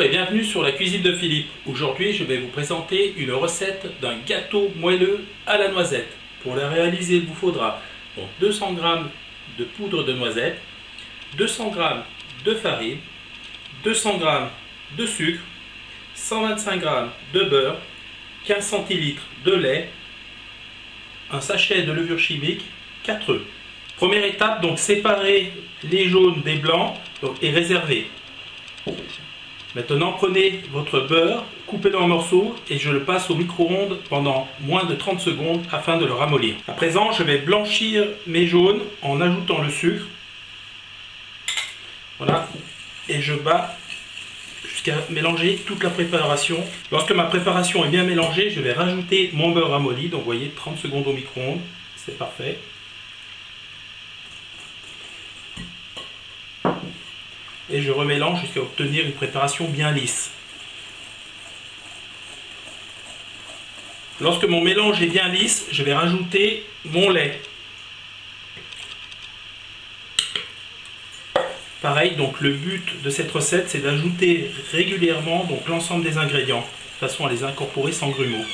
et bienvenue sur la cuisine de Philippe. Aujourd'hui, je vais vous présenter une recette d'un gâteau moelleux à la noisette. Pour la réaliser, il vous faudra donc 200 g de poudre de noisette, 200 g de farine, 200 g de sucre, 125 g de beurre, 15 centilitres de lait, un sachet de levure chimique, 4 œufs. Première étape, donc séparer les jaunes des blancs et réserver. Maintenant, prenez votre beurre, coupez-le en morceaux et je le passe au micro-ondes pendant moins de 30 secondes afin de le ramollir. À présent, je vais blanchir mes jaunes en ajoutant le sucre. Voilà, et je bats jusqu'à mélanger toute la préparation. Lorsque ma préparation est bien mélangée, je vais rajouter mon beurre ramolli. Donc, vous voyez, 30 secondes au micro-ondes, c'est parfait. Et je remélange jusqu'à obtenir une préparation bien lisse. Lorsque mon mélange est bien lisse, je vais rajouter mon lait. Pareil, donc le but de cette recette, c'est d'ajouter régulièrement l'ensemble des ingrédients, de façon à les incorporer sans grumeaux.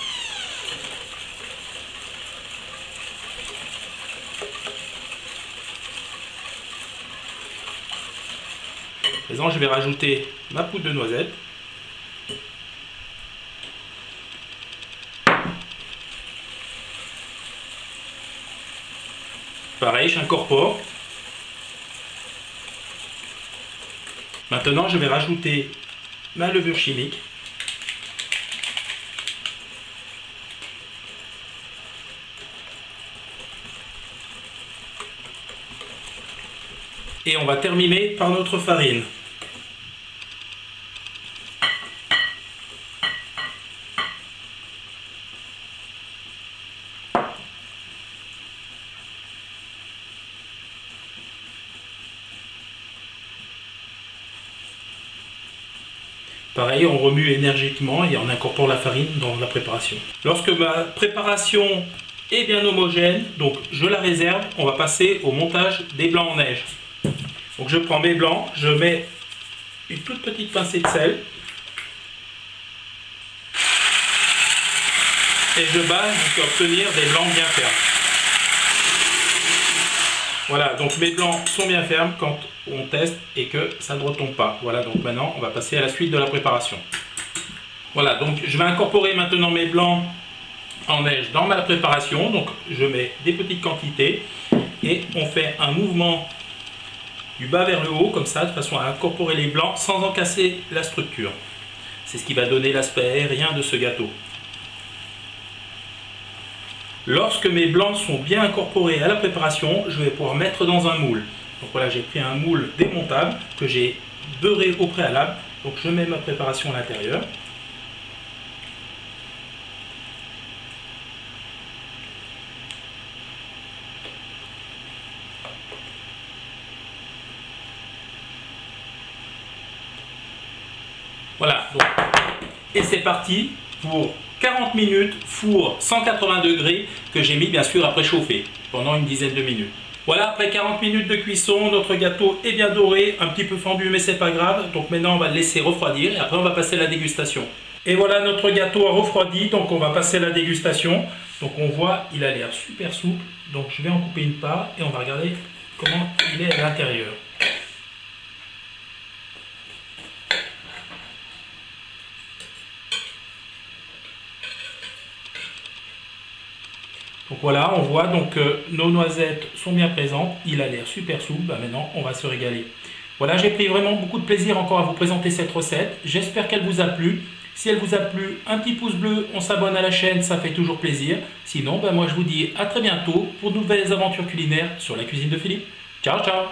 À présent, je vais rajouter ma poudre de noisette. Pareil, j'incorpore. Maintenant, je vais rajouter ma levure chimique. Et on va terminer par notre farine. Pareil, on remue énergiquement et on incorpore la farine dans la préparation. Lorsque ma préparation est bien homogène, donc je la réserve, on va passer au montage des blancs en neige. Donc je prends mes blancs, je mets une toute petite pincée de sel et je bats jusqu'à obtenir des blancs bien fermes. Voilà, donc mes blancs sont bien fermes quand on teste et que ça ne retombe pas. Voilà, donc maintenant on va passer à la suite de la préparation. Voilà, donc je vais incorporer maintenant mes blancs en neige dans ma préparation. Donc je mets des petites quantités et on fait un mouvement du bas vers le haut comme ça, de façon à incorporer les blancs sans en casser la structure. C'est ce qui va donner l'aspect aérien de ce gâteau. Lorsque mes blancs sont bien incorporés à la préparation, je vais pouvoir mettre dans un moule. Donc voilà, j'ai pris un moule démontable que j'ai beurré au préalable. Donc je mets ma préparation à l'intérieur. Voilà, donc, et c'est parti pour 40 minutes, four 180 degrés que j'ai mis bien sûr à préchauffer pendant une dizaine de minutes. Voilà, après 40 minutes de cuisson, notre gâteau est bien doré, un petit peu fendu mais c'est pas grave. Donc maintenant on va le laisser refroidir et après on va passer à la dégustation. Et voilà, notre gâteau a refroidi, donc on va passer à la dégustation. Donc on voit, il a l'air super souple, donc je vais en couper une part et on va regarder comment il est à l'intérieur. Donc voilà, on voit donc nos noisettes sont bien présentes, il a l'air super souple. Maintenant on va se régaler. Voilà, j'ai pris vraiment beaucoup de plaisir encore à vous présenter cette recette. J'espère qu'elle vous a plu. Si elle vous a plu, un petit pouce bleu, on s'abonne à la chaîne, ça fait toujours plaisir. Sinon, moi je vous dis à très bientôt pour de nouvelles aventures culinaires sur la cuisine de Philippe. Ciao ciao.